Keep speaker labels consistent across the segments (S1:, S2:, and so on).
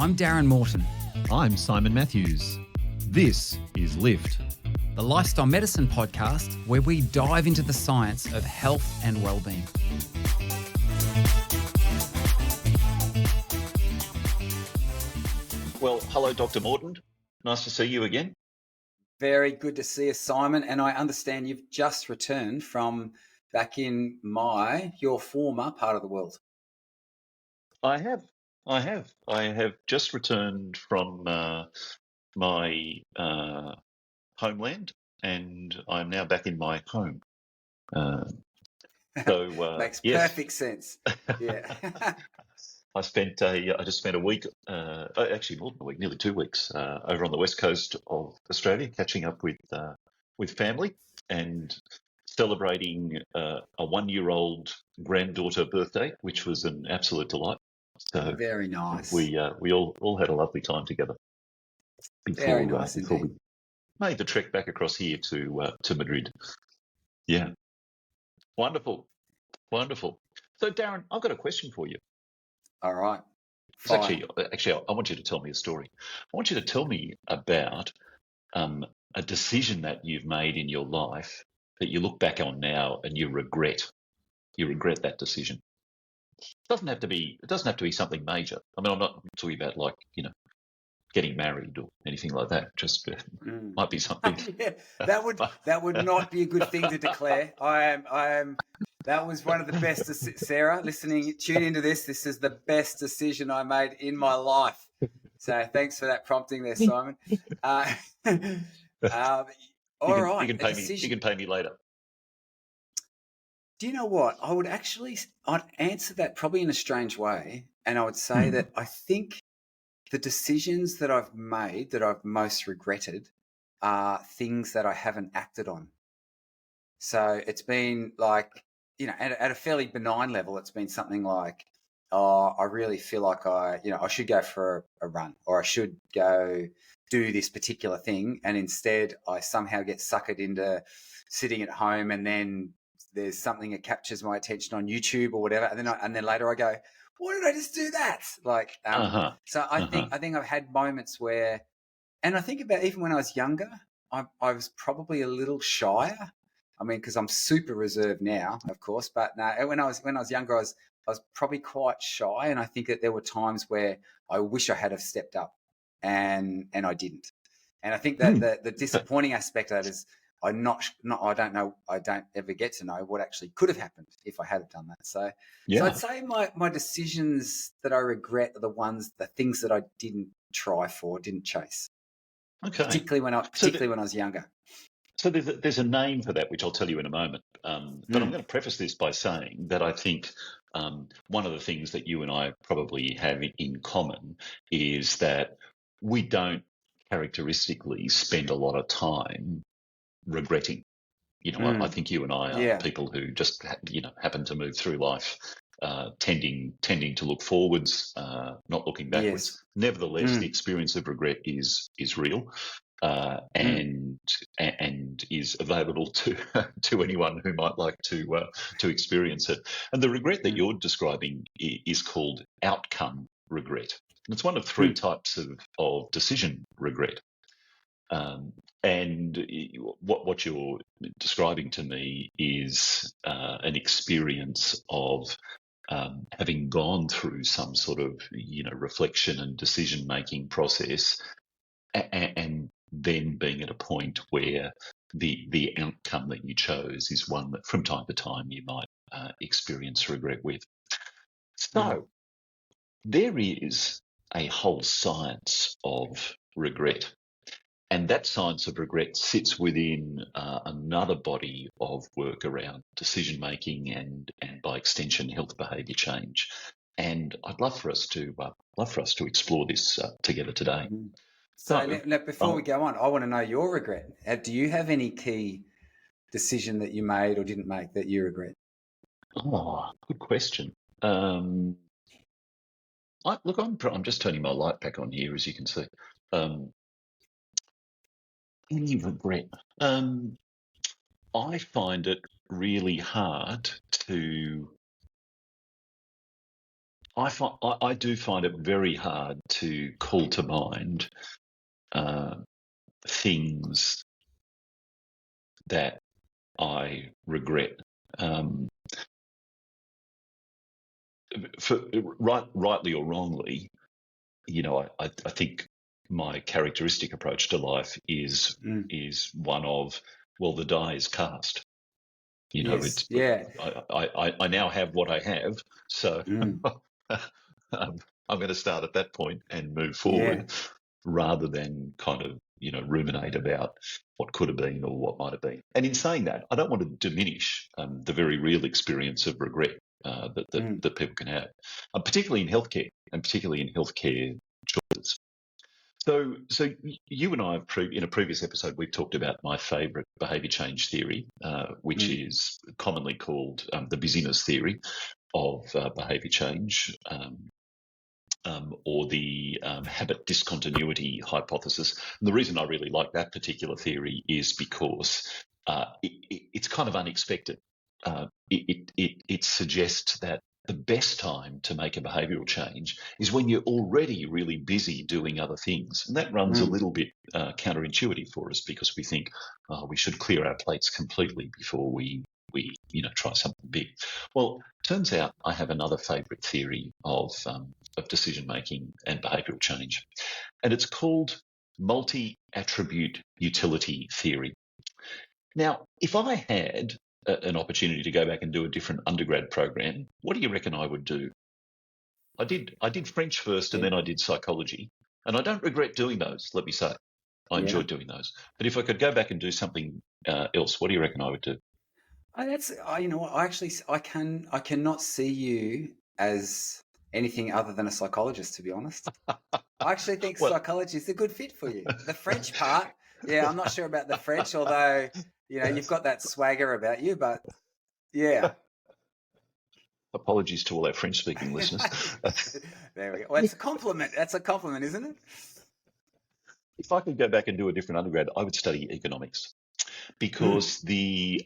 S1: I'm Darren Morton,
S2: I'm Simon Matthews. This is Lift.
S1: the Lifestyle Medicine podcast where we dive into the science of health and well-being.
S3: Well, hello, Dr. Morton. Nice to see you again.
S1: Very good to see you, Simon. And I understand you've just returned from back in your former part of the world.
S3: I have just returned from my homeland, and I'm now back in my home.
S1: Makes
S3: yes.
S1: perfect sense. Yeah.
S3: I just spent a week, actually more than a week, nearly 2 weeks, over on the west coast of Australia, catching up with family and celebrating a 1-year-old granddaughter birthday, which was an absolute delight. So
S1: Very nice.
S3: we all had a lovely time together
S1: Very nice
S3: before we
S1: indeed.
S3: made the trek back across here to Madrid. Yeah, wonderful. So Darren, I've got a question for you.
S1: All right.
S3: It's actually, I want you to tell me a story. I want you to tell me about a decision that you've made in your life that you look back on now and you regret. You regret that decision. It doesn't have to be something major. I mean, I'm not talking about getting married or anything like that. Just might be something.
S1: Yeah, that would not be a good thing to declare. That was one of the best. Sarah, tune into this. This is the best decision I made in my life. So thanks for that prompting there, Simon. All right.
S3: You can pay me later.
S1: Do you know what? I'd answer that probably in a strange way. And I would say that I think the decisions that I've made that I've most regretted are things that I haven't acted on. So it's been like, at a fairly benign level, it's been something like, I really feel like I should go for a run, or I should go do this particular thing. And instead I somehow get suckered into sitting at home, and then there's something that captures my attention on YouTube or whatever. And then later I go, why did I just do that? So I think I've had moments where, and I think about even when I was younger, I was probably a little shyer. I mean, because I'm super reserved now, of course, but no, when I was younger, I was probably quite shy, and I think that there were times where I wish I had have stepped up, and I didn't. And I think that the disappointing aspect of that is I don't ever get to know what actually could have happened if I had done that. So I'd say my decisions that I regret are the things that I didn't try for, didn't chase.
S3: Okay.
S1: Particularly when I was younger.
S3: So there's a name for that, which I'll tell you in a moment. But I'm going to preface this by saying that I think one of the things that you and I probably have in common is that we don't characteristically spend a lot of time regretting. I think you and I are people who just happen to move through life tending to look forwards, not looking backwards. Yes. Nevertheless, the experience of regret is real. And is available to anyone who might like to experience it. And the regret that you're describing is called outcome regret. And it's one of three types of decision regret. And what you're describing to me is an experience of having gone through some sort of reflection and decision making process, and then being at a point where the outcome that you chose is one that from time to time you might experience regret with. So there is a whole science of regret. And that science of regret sits within another body of work around decision making and by extension health behaviour change. And I'd love for us to explore this together today.
S1: So now, before we go on, I want to know your regret. Do you have any key decision that you made or didn't make that you regret?
S3: Oh, good question. I'm just turning my light back on here, as you can see. Any regret? I find it really hard to I do find it very hard to call to mind things that I regret. Um, rightly or wrongly, I think my characteristic approach to life is one of, well, the die is cast.
S1: Yes. Yeah.
S3: I now have what I have, so
S1: Mm.
S3: I'm going to start at that point and move
S1: Yeah.
S3: forward, rather than kind of ruminate about what could have been or what might have been. And in saying that, I don't want to diminish the very real experience of regret that people can have, particularly in healthcare, and particularly in healthcare choices. So you and I have in a previous episode, we've talked about my favourite behaviour change theory, which is commonly called the busyness theory of behaviour change, or the habit discontinuity hypothesis. And the reason I really like that particular theory is because it's kind of unexpected. It suggests that the best time to make a behavioural change is when you're already really busy doing other things. And that runs a little bit counterintuitive for us, because we think we should clear our plates completely before we try something big. Well, turns out I have another favourite theory of decision making and behavioural change, and it's called multi-attribute utility theory. Now, if I had an opportunity to go back and do a different undergrad program, what do you reckon I would do? I did French first, and
S1: Yeah.
S3: then I did psychology, and I don't regret doing those. Let me say, I
S1: Yeah.
S3: enjoyed doing those. But if I could go back and do something else, what do you reckon I would do?
S1: You know what? I cannot see you as anything other than a psychologist, to be honest. I actually think
S3: Well,
S1: psychology is a good fit for you. The French part, yeah, I'm not sure about the French, although, you've got that swagger about you, but yeah.
S3: apologies to all our French-speaking listeners.
S1: There we go. Well, it's a compliment. That's a compliment, isn't it?
S3: If I could go back and do a different undergrad, I would study economics,
S1: Mm,
S3: because the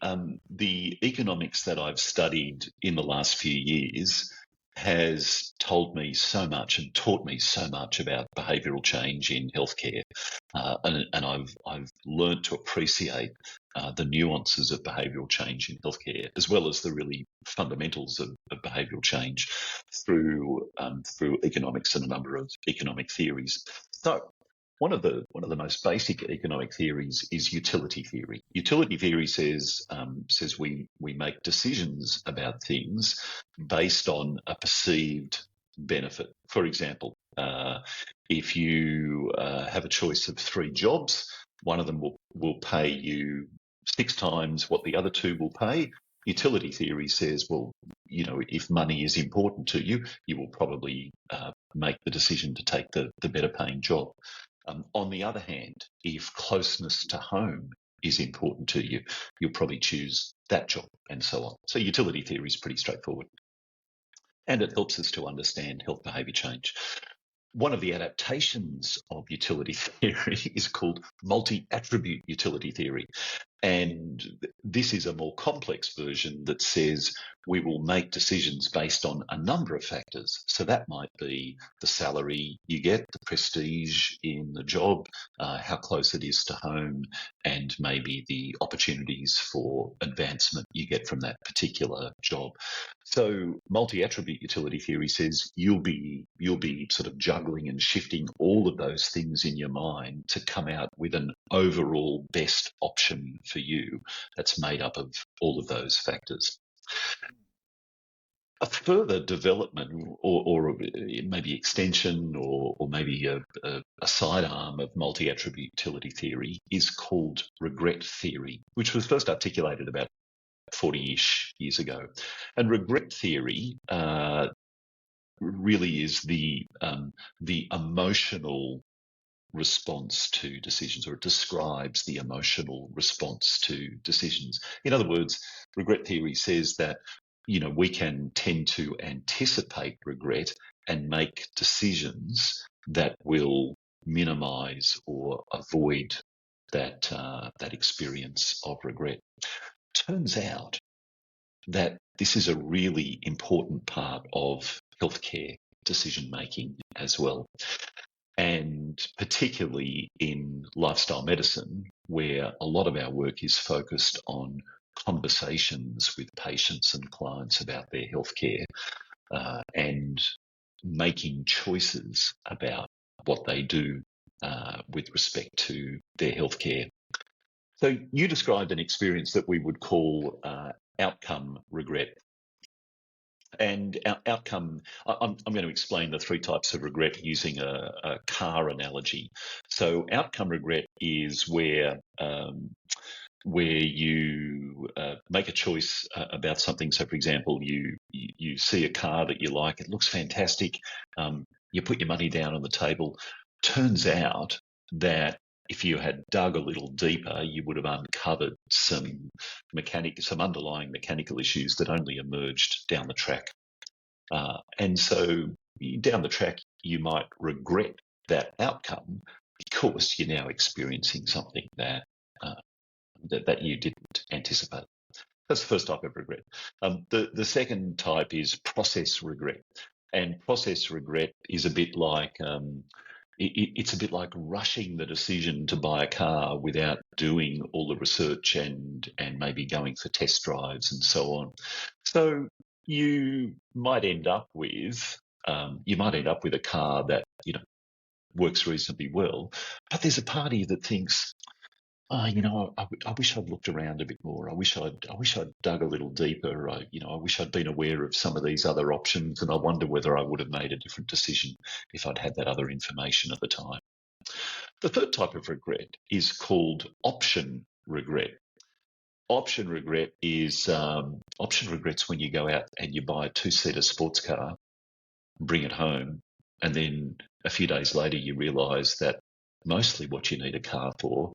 S3: economics that I've studied in the last few years has told me so much and taught me so much about behavioural change in healthcare, and I've learned to appreciate the nuances of behavioural change in healthcare, as well as the really fundamentals of behavioural change through economics and a number of economic theories. So one of the most basic economic theories is utility theory. Utility theory says we make decisions about things based on a perceived benefit. For example, if you have a choice of 3 jobs, one of them will pay you 6 times what the other 2 will pay. Utility theory says, well, if money is important to you, you will probably make the decision to take the better paying job. On the other hand, if closeness to home is important to you, you'll probably choose that job, and so on. So utility theory is pretty straightforward, and it helps us to understand health behaviour change. One of the adaptations of utility theory is called multi-attribute utility theory. And this is a more complex version that says we will make decisions based on a number of factors. So that might be the salary you get, the prestige in the job, how close it is to home, and maybe the opportunities for advancement you get from that particular job. So multi-attribute utility theory says you'll be sort of juggling and shifting all of those things in your mind to come out with an overall best option for you that's made up of all of those factors. A further development, or maybe extension, or maybe a sidearm of multi-attribute utility theory is called regret theory, which was first articulated about 40-ish years ago. And regret theory really is the emotional response to decisions, or it describes the emotional response to decisions. In other words, regret theory says that we can tend to anticipate regret and make decisions that will minimize or avoid that experience of regret. Turns out that this is a really important part of healthcare decision making as well. And particularly in lifestyle medicine, where a lot of our work is focused on conversations with patients and clients about their healthcare and making choices about what they do with respect to their healthcare. So you described an experience that we would call outcome regret. And outcome, I'm going to explain the three types of regret using a car analogy. So outcome regret is where you make a choice about something. So, for example, you see a car that you like, it looks fantastic. You put your money down on the table. Turns out that if you had dug a little deeper, you would have uncovered some underlying mechanical issues that only emerged down the track. And so down the track, you might regret that outcome because you're now experiencing something that you didn't anticipate. That's the first type of regret. The second type is process regret, and process regret is a bit like it's a bit like rushing the decision to buy a car without doing all the research and maybe going for test drives and so on. So you might end up with a car that works reasonably well, but there's a party that thinks, I wish I'd looked around a bit more. I wish I'd dug a little deeper. I wish I'd been aware of some of these other options, and I wonder whether I would have made a different decision if I'd had that other information at the time. The third type of regret is called option regret. Option regret's when you go out and you buy a two-seater sports car, bring it home, and then a few days later you realise that mostly what you need a car for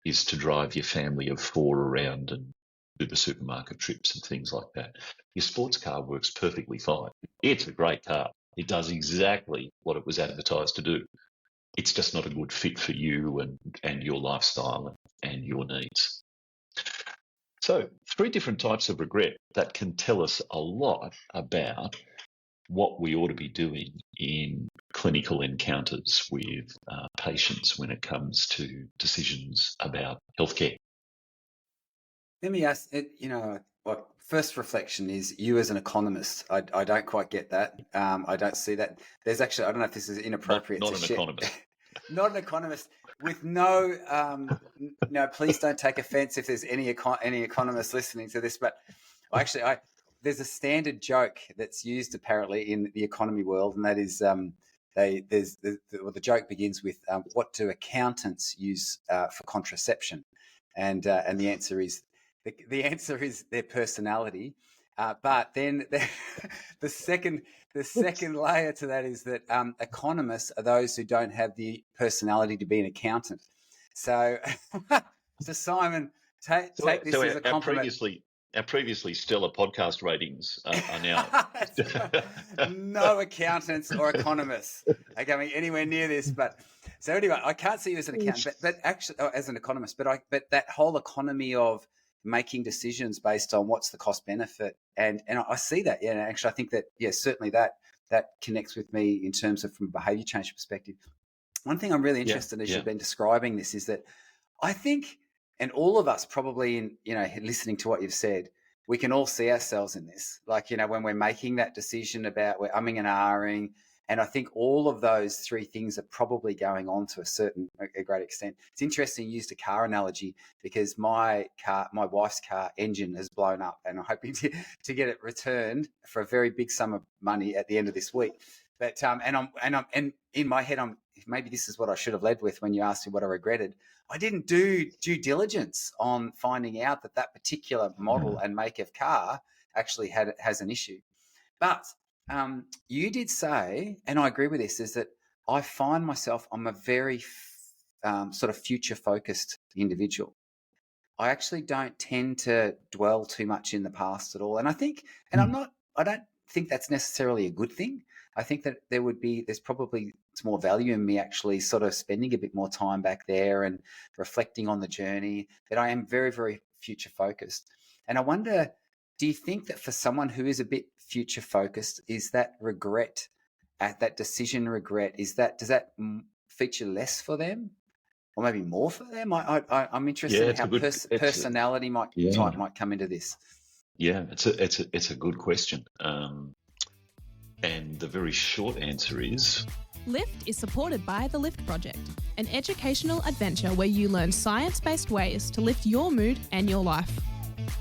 S3: is to drive your family of four around and do the supermarket trips and things like that. Your sports car works perfectly fine. It's a great car. It does exactly what it was advertised to do. It's just not a good fit for you and your lifestyle and your needs. So 3 different types of regret that can tell us a lot about what we ought to be doing in clinical encounters with patients when it comes to decisions about healthcare.
S1: Let me ask, what first reflection is you as an economist. I don't quite get that. I don't see that. There's actually, I don't know if this is inappropriate
S3: Not
S1: to
S3: an
S1: share.
S3: economist.
S1: Not an economist with no, please don't take offense if there's any economists listening to this, but there's a standard joke that's used apparently in the economy world, and that is the joke begins with what do accountants use for contraception, and the answer is their personality. But then the second layer to that is that economists are those who don't have the personality to be an accountant. So, so Simon, take this as a compliment.
S3: Our previously stellar podcast ratings are now
S1: no accountants or economists are going anywhere near this. But so anyway, I can't see you as an accountant, but actually as an economist. But that whole economy of making decisions based on what's the cost benefit, and I see that. Yeah, actually, I think that certainly that connects with me in terms of from a behaviour change perspective. One thing I'm really interested as you've been describing this is that I think, and all of us probably in listening to what you've said, we can all see ourselves in this. Like when we're making that decision about we're umming and ahhing. And I think all of those 3 things are probably going on to a great extent. It's interesting you used a car analogy because my wife's car engine has blown up, and I'm hoping to get it returned for a very big sum of money at the end of this week. But and in my head, maybe this is what I should have led with when you asked me what I regretted. I didn't do due diligence on finding out that particular model and make of car actually has an issue. But you did say, and I agree with this, is that I find myself, I'm a very sort of future-focused individual. I actually don't tend to dwell too much in the past at all. And I think, and I don't think that's necessarily a good thing. I think that there's probably more value in me actually sort of spending a bit more time back there and reflecting on the journey, that I am very, very future-focused. And I wonder, do you think that for someone who is a bit future focused, is that regret, that decision regret, does that feature less for them, or maybe more for them? I'm
S3: Yeah,
S1: interested in
S3: it's
S1: how
S3: a good.
S1: personality
S3: Yeah,
S1: type might come into this.
S3: yeah. It's a good question. And the very short answer is
S4: Lift is supported by the Lift Project, an educational adventure where you learn science-based ways to lift your mood and your life.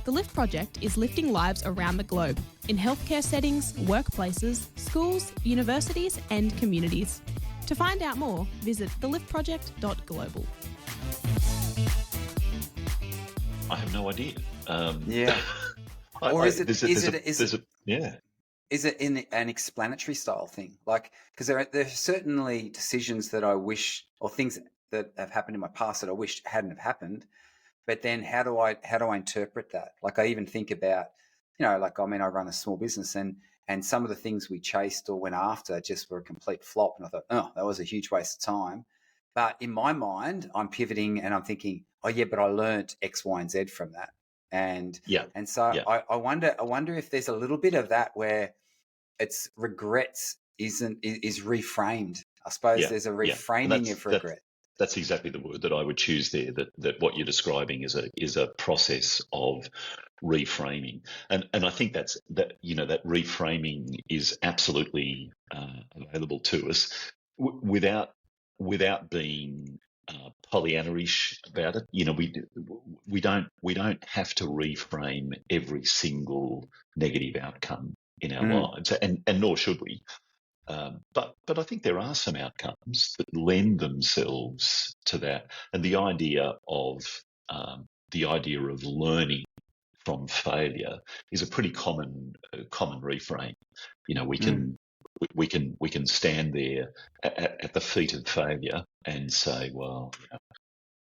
S4: The Lift Project is lifting lives around the globe, in healthcare settings, workplaces, schools, universities and communities. To find out more, visit theliftproject.global.
S3: I have no idea.
S1: Yeah. Or is it
S3: yeah.
S1: Is it in an explanatory style thing? Like, because there are certainly decisions that I wish, or things that have happened in my past that I wish hadn't have happened. But then how do I interpret that? Like, I even think about, like, I mean, I run a small business, and some of the things we chased or went after just were a complete flop. And I thought, oh, that was a huge waste of time. But in my mind, I'm pivoting and I'm thinking, oh yeah, but I learned X, Y, and Z from that. And
S3: Yeah.
S1: so
S3: Yeah.
S1: I wonder if there's a little bit of that where it's regrets is reframed. I suppose there's a reframing of regret.
S3: That's exactly the word that I would choose there. That what you're describing is a process of reframing, and I think that reframing is absolutely available to us without being Pollyanna-ish about it. We don't have to reframe every single negative outcome in our lives, and nor should we. But I think there are some outcomes that lend themselves to that, and the idea of learning from failure is a pretty common reframe. We can stand there at the feet of failure and say, well,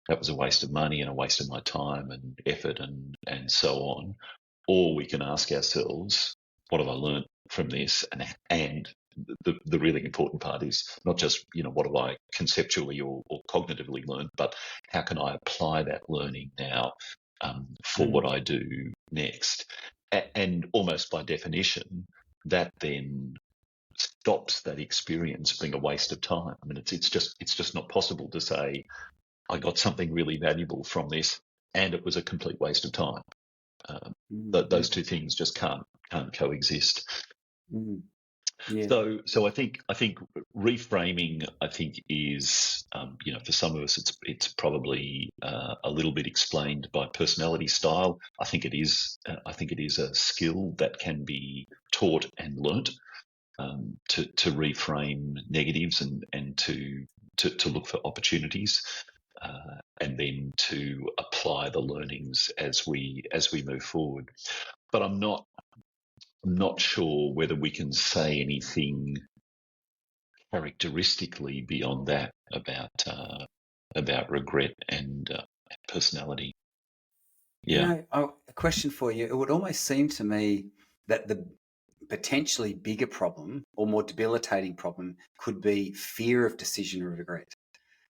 S3: that was a waste of money and a waste of my time and effort and so on. Or we can ask ourselves, what have I learned from this? And the really important part is not just, what have I conceptually or cognitively learned, but how can I apply that learning now for what I do next? And almost by definition, that then stops that experience being a waste of time. I mean, it's just not possible to say, I got something really valuable from this and it was a complete waste of time. Those two things just can't coexist.
S1: Yeah.
S3: So I think reframing, I think, is for some of us it's probably a little bit explained by personality style. I think it is a skill that can be taught and learnt, to reframe negatives and to look for opportunities, and then to apply the learnings as we move forward. But I'm not sure whether we can say anything characteristically beyond that about regret and personality. Yeah.
S1: A question for you. It would almost seem to me that the potentially bigger problem or more debilitating problem could be fear of decision or regret.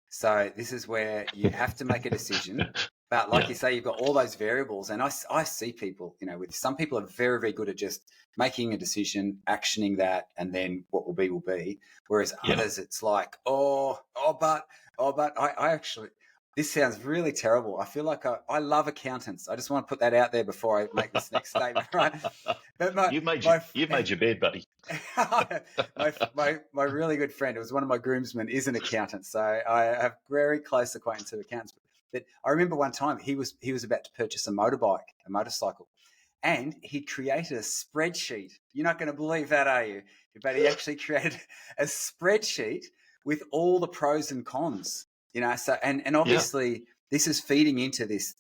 S1: So this is where you have to make a decision, but like you say, you've got all those variables. And I see people, with some people are very, very good at just making a decision, actioning that, and then what will be. Whereas others, it's like, but I actually, this sounds really terrible. I feel like I love accountants. I just want to put that out there before I make this next statement, right? But
S3: you've made your bed, buddy.
S1: my really good friend, it was one of my groomsmen, is an accountant, so I have very close acquaintance with accountants. But I remember one time he was about to purchase a motorcycle, and he created a spreadsheet. You're not going to believe that, are you? But he actually created a spreadsheet with all the pros and cons. So and obviously this is feeding into this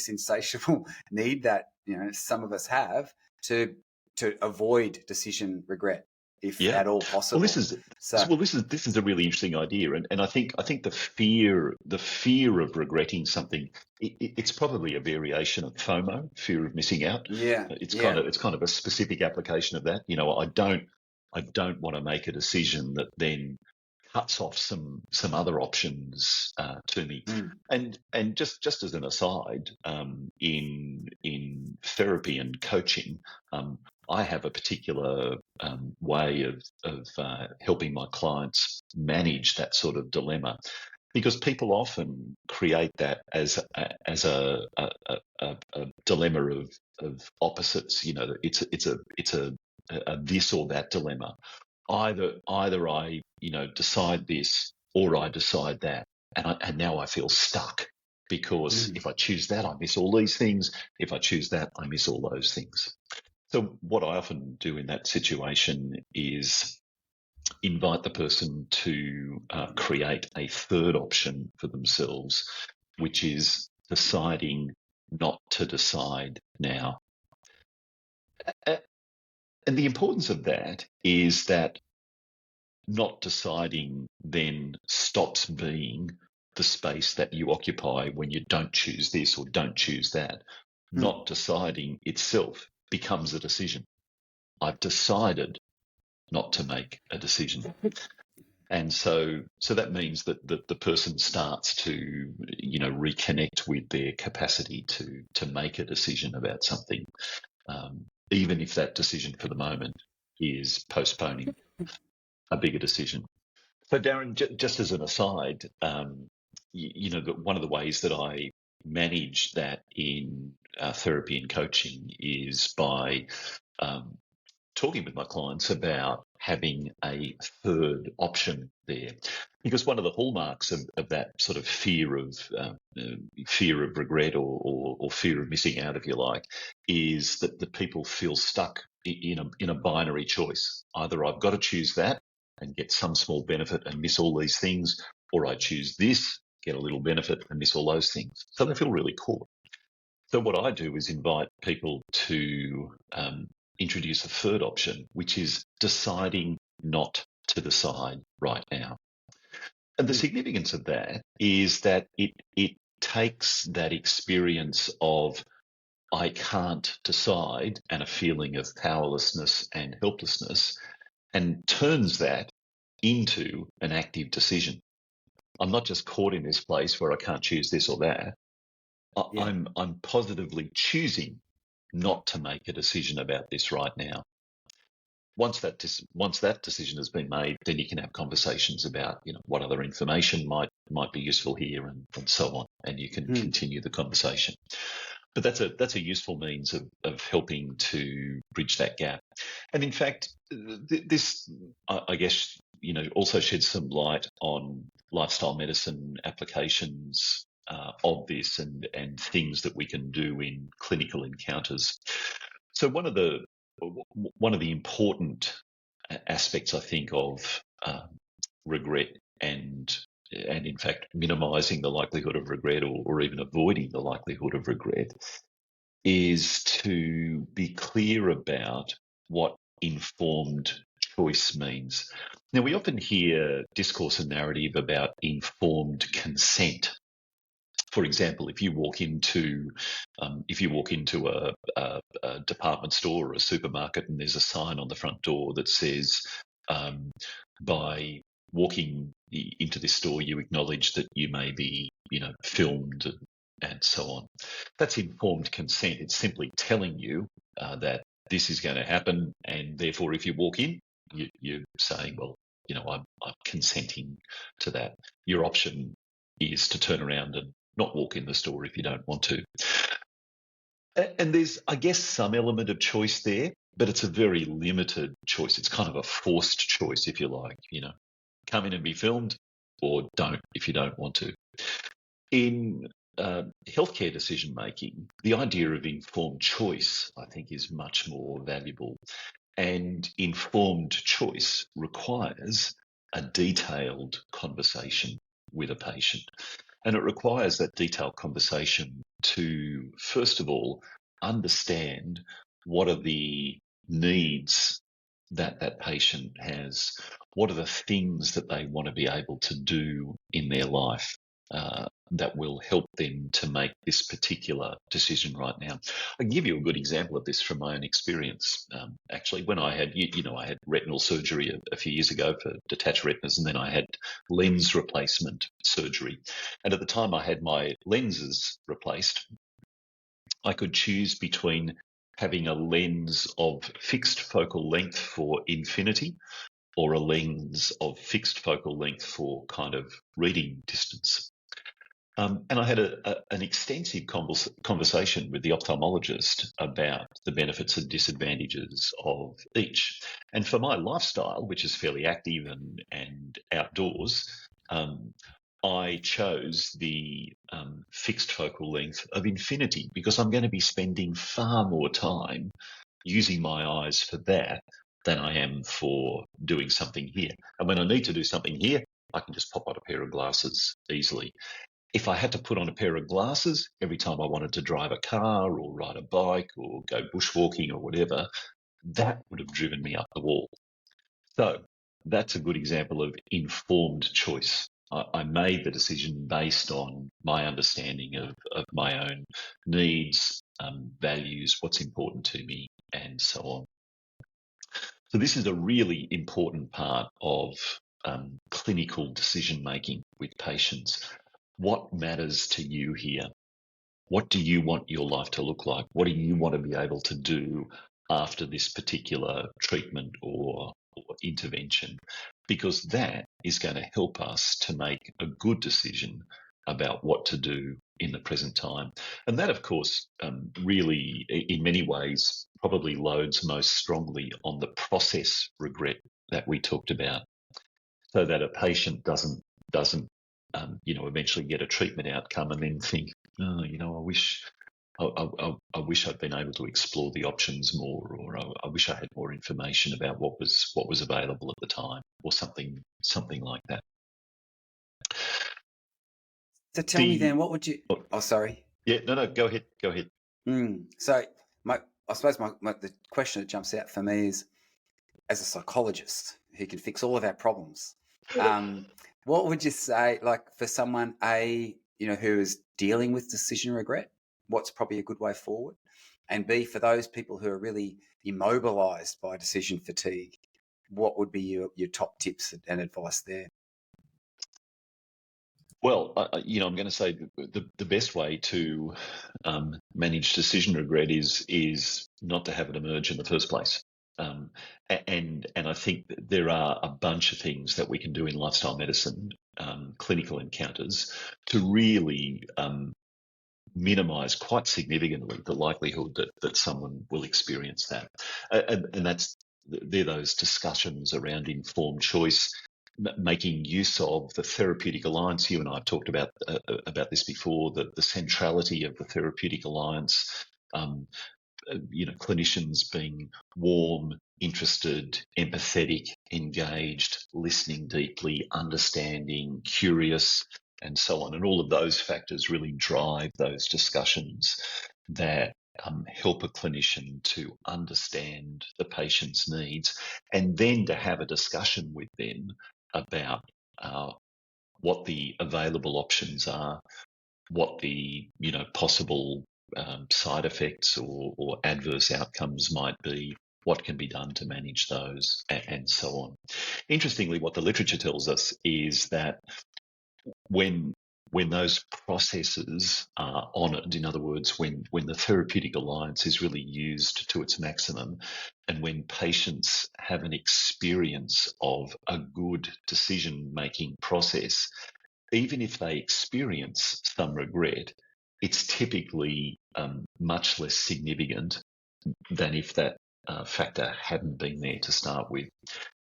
S1: insatiable need that some of us have to avoid decision regret, if at all possible.
S3: Well, this is a really interesting idea, and I think the fear of regretting something, it's probably a variation of FOMO, fear of missing out. It's kind of a specific application of that. I don't want to make a decision that then cuts off some other options to me. And just as an aside, in therapy and coaching, I have a particular way of helping my clients manage that sort of dilemma, because people often create that as a dilemma of opposites. You know, it's a this or that dilemma. Either I decide this or I decide that, and now I feel stuck, because if I choose that, I miss all these things. If I choose that, I miss all those things. So what I often do in that situation is invite the person to create a third option for themselves, which is deciding not to decide now. And the importance of that is that not deciding then stops being the space that you occupy when you don't choose this or don't choose that. Not deciding itself becomes a decision. I've decided not to make a decision. And so that means that the person starts to, reconnect with their capacity to make a decision about something, even if that decision for the moment is postponing a bigger decision. So Darren, just as an aside, one of the ways that I manage that in therapy and coaching is by talking with my clients about having a third option there, because one of the hallmarks of that sort of fear of regret or fear of missing out, if you like, is that the people feel stuck in a binary choice. Either I've got to choose that and get some small benefit and miss all these things, or I choose this, get a little benefit and miss all those things. So they feel really caught. So what I do is invite people to introduce a third option, which is deciding not to decide right now. And the significance of that is that it takes that experience of I can't decide and a feeling of powerlessness and helplessness and turns that into an active decision. I'm not just caught in this place where I can't choose this or that. I'm positively choosing not to make a decision about this right now. Once that decision has been made, then you can have conversations about what other information might be useful here and so on, and you can continue the conversation. But that's a useful means of helping to bridge that gap. And in fact, this I guess also sheds some light on lifestyle medicine applications of this and things that we can do in clinical encounters. So one of the important aspects, I think, of regret and in fact minimizing the likelihood of regret or even avoiding the likelihood of regret is to be clear about what informed choice means. Now, we often hear discourse and narrative about informed consent. For example, if you walk into a department store or a supermarket and there's a sign on the front door that says, by walking into this store, you acknowledge that you may be, filmed and so on. That's informed consent. It's simply telling you that this is going to happen, and therefore, if you walk in, you're saying, well, I'm consenting to that. Your option is to turn around and not walk in the store if you don't want to. And there's, I guess, some element of choice there, but it's a very limited choice. It's kind of a forced choice, if you like, come in and be filmed or don't if you don't want to. In healthcare decision-making, the idea of informed choice, I think, is much more valuable. And informed choice requires a detailed conversation with a patient. And it requires that detailed conversation to, first of all, understand what are the needs that that patient has, what are the things that they want to be able to do in their life that will help them to make this particular decision right now. I can give you a good example of this from my own experience. Actually, when I had, I had retinal surgery a few years ago for detached retinas, and then I had lens replacement surgery. And at the time I had my lenses replaced, I could choose between having a lens of fixed focal length for infinity or a lens of fixed focal length for kind of reading distance. And I had an extensive conversation with the ophthalmologist about the benefits and disadvantages of each. And for my lifestyle, which is fairly active and outdoors, I chose the fixed focal length of infinity because I'm going to be spending far more time using my eyes for that than I am for doing something here. And when I need to do something here, I can just pop on a pair of glasses easily. If I had to put on a pair of glasses every time I wanted to drive a car or ride a bike or go bushwalking or whatever, that would have driven me up the wall. So that's a good example of informed choice. I made the decision based on my understanding of my own needs, values, what's important to me, and so on. So this is a really important part of clinical decision making with patients. What matters to you here? What do you want your life to look like? What do you want to be able to do after this particular treatment or intervention? Because that is going to help us to make a good decision about what to do in the present time. And that, of course, really, in many ways, probably loads most strongly on the process regret that we talked about, so that a patient doesn't eventually get a treatment outcome and then think, oh, I wish I'd been able to explore the options more, or I wish I had more information about what was available at the time, or something like that.
S1: So tell me then, what would you? Oh, sorry.
S3: Yeah, no, go ahead.
S1: So I suppose the question that jumps out for me is, as a psychologist who can fix all of our problems, what would you say, like for someone who is dealing with decision regret, what's probably a good way forward? And B, for those people who are really immobilized by decision fatigue, what would be your top tips and advice there?
S3: Well, I'm going to say the best way to manage decision regret is not to have it emerge in the first place. And I think that there are a bunch of things that we can do in lifestyle medicine, clinical encounters, to really minimise quite significantly the likelihood that someone will experience that. And they're those discussions around informed choice, making use of the therapeutic alliance. You and I have talked about this before, the centrality of the therapeutic alliance, clinicians being warm, interested, empathetic, engaged, listening deeply, understanding, curious, and so on. And all of those factors really drive those discussions that help a clinician to understand the patient's needs, and then to have a discussion with them about what the available options are, what the possible side effects or adverse outcomes might be, what can be done to manage those, and so on. Interestingly, what the literature tells us is that when those processes are honoured, in other words, when the therapeutic alliance is really used to its maximum, and when patients have an experience of a good decision-making process, even if they experience some regret, it's typically much less significant than if that factor hadn't been there to start with.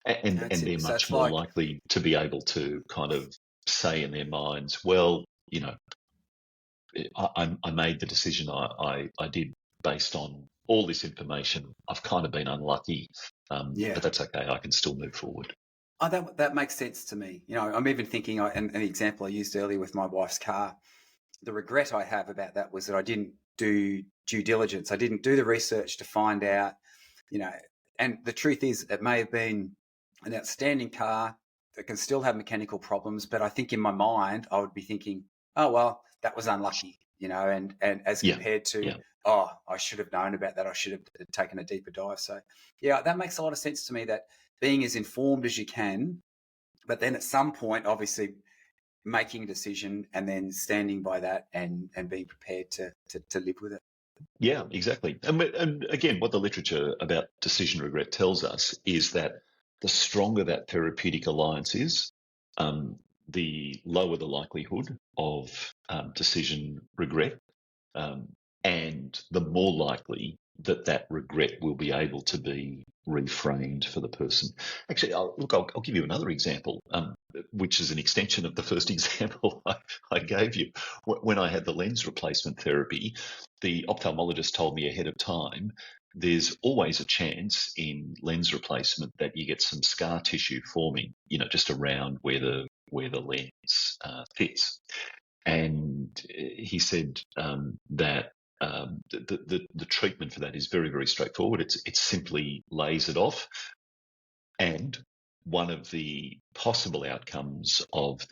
S3: And they're much more likely to be able to kind of say in their minds, well, I made the decision I did based on all this information. I've kind of been unlucky, but that's okay. I can still move forward.
S1: Oh, that makes sense to me. I'm even thinking, and the example I used earlier with my wife's car, the regret I have about that was that I didn't do due diligence. I didn't do the research to find out, and the truth is it may have been an outstanding car that can still have mechanical problems, but I think in my mind, I would be thinking, oh, well, that was unlucky, and as compared to, oh, I should have known about that. I should have taken a deeper dive. So yeah, that makes a lot of sense to me, that being as informed as you can, but then at some point, obviously, making a decision and then standing by that and being prepared to live with it.
S3: Yeah, exactly. And again, what the literature about decision regret tells us is that the stronger that therapeutic alliance is, the lower the likelihood of decision regret, um, and the more likely that that regret will be able to be reframed for the person. Actually, I'll give you another example, which is an extension of the first example I gave you. When I had the lens replacement therapy, the ophthalmologist told me ahead of time, there's always a chance in lens replacement that you get some scar tissue forming, just around where the lens fits. And he said that the treatment for that is very, very straightforward. It's simply lasered off, and one of the possible outcomes of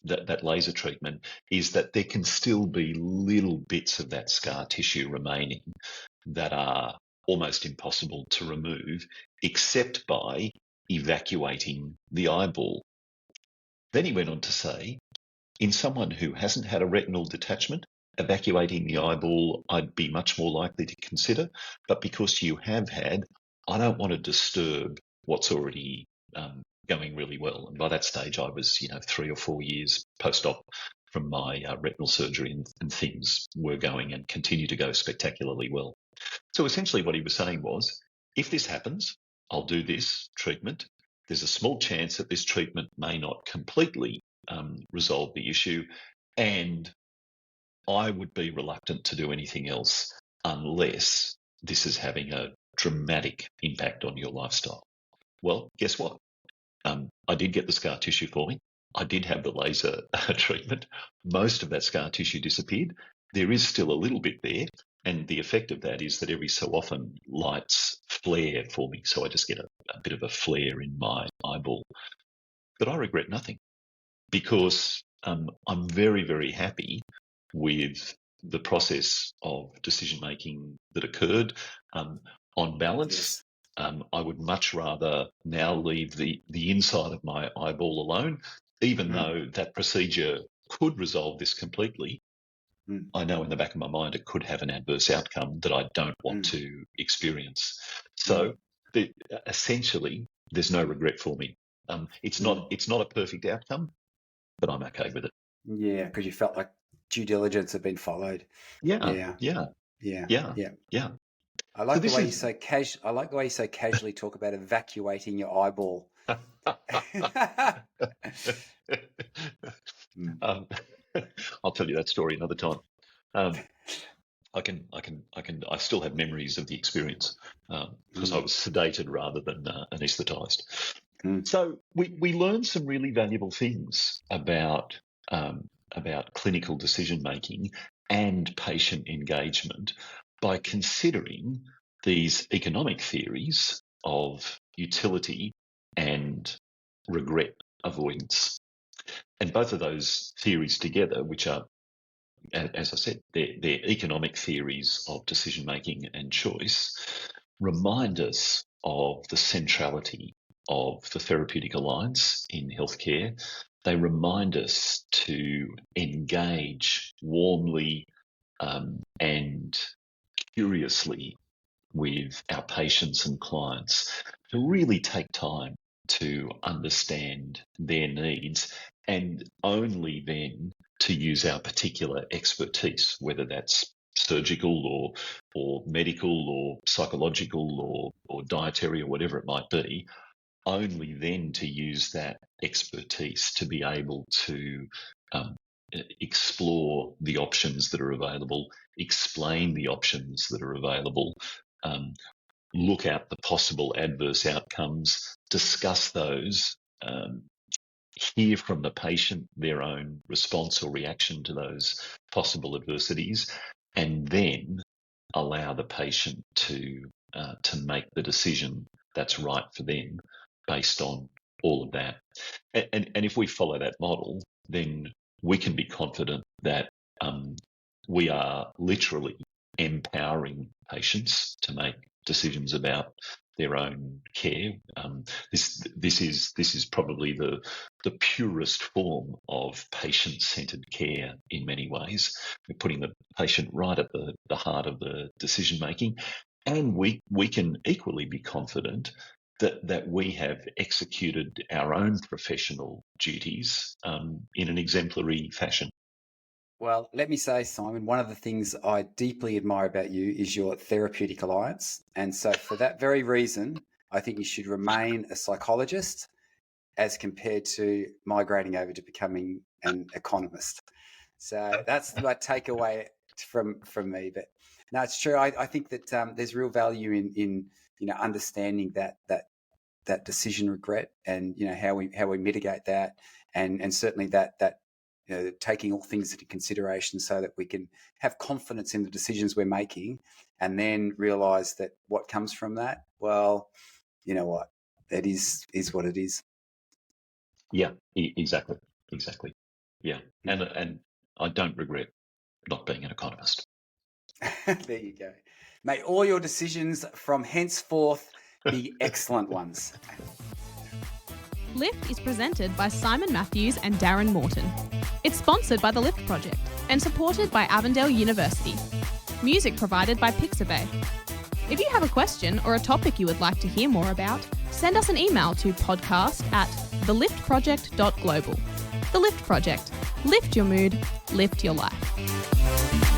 S3: that laser treatment is that there can still be little bits of that scar tissue remaining that are almost impossible to remove, except by evacuating the eyeball. Then he went on to say, in someone who hasn't had a retinal detachment, evacuating the eyeball I'd be much more likely to consider, but because you have had, I don't want to disturb what's already going really well. And by that stage, I was 3 or 4 years post-op from my retinal surgery, and things were going and continue to go spectacularly well. So essentially what he was saying was, if this happens, I'll do this treatment. There's a small chance that this treatment may not completely resolve the issue, and I would be reluctant to do anything else unless this is having a dramatic impact on your lifestyle. Well, guess what? I did get the scar tissue forming. I did have the laser treatment. Most of that scar tissue disappeared. There is still a little bit there, and the effect of that is that every so often lights flare for me, so I just get a bit of a flare in my eyeball. But I regret nothing, because I'm very, very happy with the process of decision-making that occurred. On balance, I would much rather now leave the inside of my eyeball alone, even though that procedure could resolve this completely. I know in the back of my mind it could have an adverse outcome that I don't want to experience. So essentially, there's no regret for me. It's not a perfect outcome, but I'm okay with it.
S1: Yeah, because you felt like due diligence had been followed.
S3: Yeah.
S1: I like the way you say I like the way you say casually talk about evacuating your eyeball.
S3: I'll tell you that story another time. I still have memories of the experience because I was sedated rather than anaesthetized. So we learned some really valuable things about clinical decision making and patient engagement by considering these economic theories of utility and regret avoidance. And both of those theories together, which are, as I said, they're economic theories of decision-making and choice, remind us of the centrality of the therapeutic alliance in healthcare. They remind us to engage warmly and curiously with our patients and clients, to really take time to understand their needs, and only then to use our particular expertise, whether that's surgical or medical or psychological or dietary or whatever it might be, only then to use that expertise to be able to explore the options that are available, explain the options that are available, look at the possible adverse outcomes, discuss those, hear from the patient their own response or reaction to those possible adversities, and then allow the patient to make the decision that's right for them based on all of that. And if we follow that model, then we can be confident that we are literally empowering patients to make decisions about their own care. This is probably the purest form of patient-centered care in many ways. We're putting the patient right at the heart of the decision-making. And we can equally be confident that we have executed our own professional duties in an exemplary fashion.
S1: Well, let me say, Simon, one of the things I deeply admire about you is your therapeutic alliance. And so for that very reason, I think you should remain a psychologist as compared to migrating over to becoming an economist. So that's my takeaway from me. But no, it's true. I think that there's real value in understanding that decision regret, and how we mitigate that, and certainly that taking all things into consideration so that we can have confidence in the decisions we're making, and then realize that what comes from that, well, you know what, that is what it is.
S3: Yeah, exactly. Yeah, and I don't regret not being an economist.
S1: There you go. May all your decisions from henceforth be excellent ones.
S4: Lift is presented by Simon Matthews and Darren Morton. It's sponsored by the Lift Project and supported by Avondale University. Music provided by Pixabay. If you have a question or a topic you would like to hear more about, send us an email to podcast@theliftproject.global. The Lift Project. Lift your mood, lift your life.